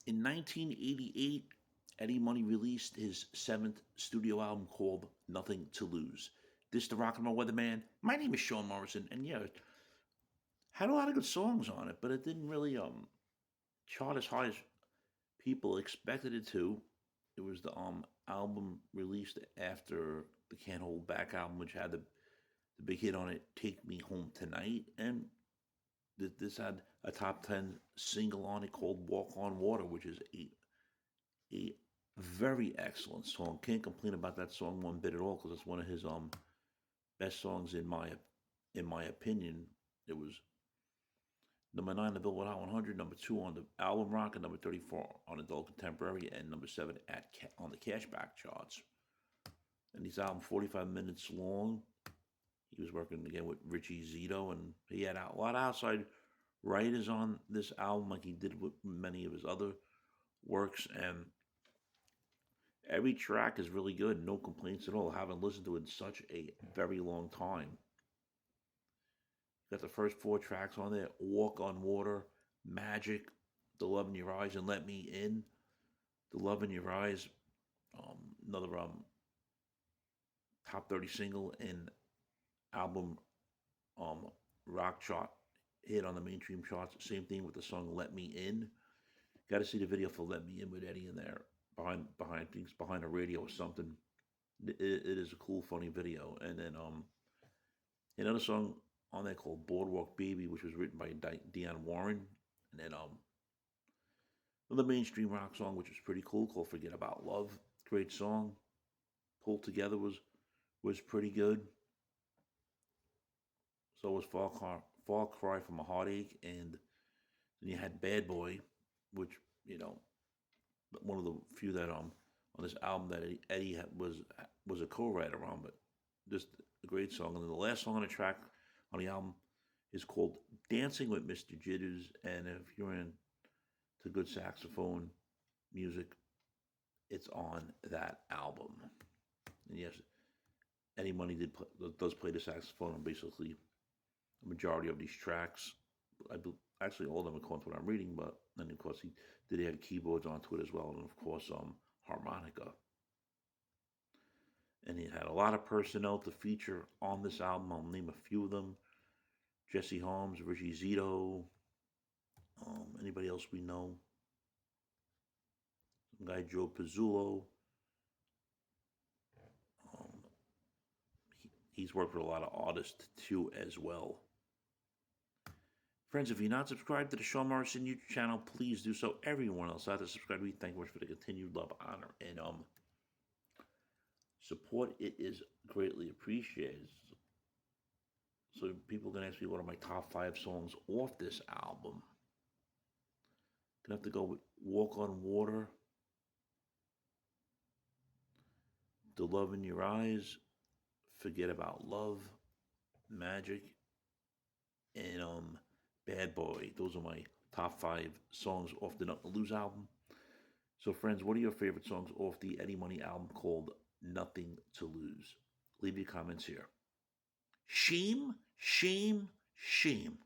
In 1988, Eddie Money released his seventh studio album called Nothing to Lose. This the Rock and Roll Weatherman. My name is Sean Morrison, and yeah, it had a lot of good songs on it, but it didn't really chart as high as people expected it to. It was the album released after the Can't Hold Back album, which had the big hit on it, "Take Me Home Tonight," and this had a top 10 single on it called "Walk on Water," which is a very excellent song. Can't complain about that song one bit at all because it's one of his best songs in my opinion. It was number 9 on the Billboard Hot 100, number 2 on the album rock, and number 34 on adult contemporary, and number 7 on the cashback charts. And these albums 45 minutes long. He was working again with Richie Zito, and he had a lot of outside writers on this album, like he did with many of his other works. And every track is really good, no complaints at all. I haven't listened to it in such a very long time. Got the first 4 tracks on there: "Walk on Water," "Magic," "The Love in Your Eyes," and "Let Me In." "The Love in Your Eyes," another top 30 single and album rock chart hit on the mainstream charts. Same thing with the song "Let Me In." Got to see the video for "Let Me In" with Eddie in there behind things behind a radio or something. It is a cool, funny video. And then another song on there called "Boardwalk Baby," which was written by Dionne Warren. And then another mainstream rock song, which was pretty cool, called "Forget About Love." Great song. Pulled Together was pretty good. So was Fall Cry from a Heartache, and then you had "Bad Boy," which one of the few that on this album that Eddie was a co-writer on, but just a great song. And then the last song on the track on the album is called "Dancing with Mr. Jitters," and if you're into good saxophone music, it's on that album. And yes, Eddie Money does play the saxophone on basically the majority of these tracks. Actually, all of them according to what I'm reading, but then of course he did have keyboards onto it as well, and of course harmonica. And he had a lot of personnel to feature on this album. I'll name a few of them: Jesse Holmes, Richie Zito, anybody else we know? Some guy Joe Pizzullo. Um, he's worked with a lot of artists too as well. Friends, if you're not subscribed to the Sean Morrison YouTube channel, please do so. Everyone else out there subscribe. We thank you much for the continued love, honor, and support. It is greatly appreciated. So people can ask me what are my top 5 songs off this album. Gonna have to go with "Walk on Water," "The Love in Your Eyes," "Forget About Love," "Magic," and "Bad Boy." Those are my top 5 songs off the Nothing to Lose album. So friends, what are your favorite songs off the Eddie Money album called Nothing to Lose? Leave your comments here. Shame, shame, shame.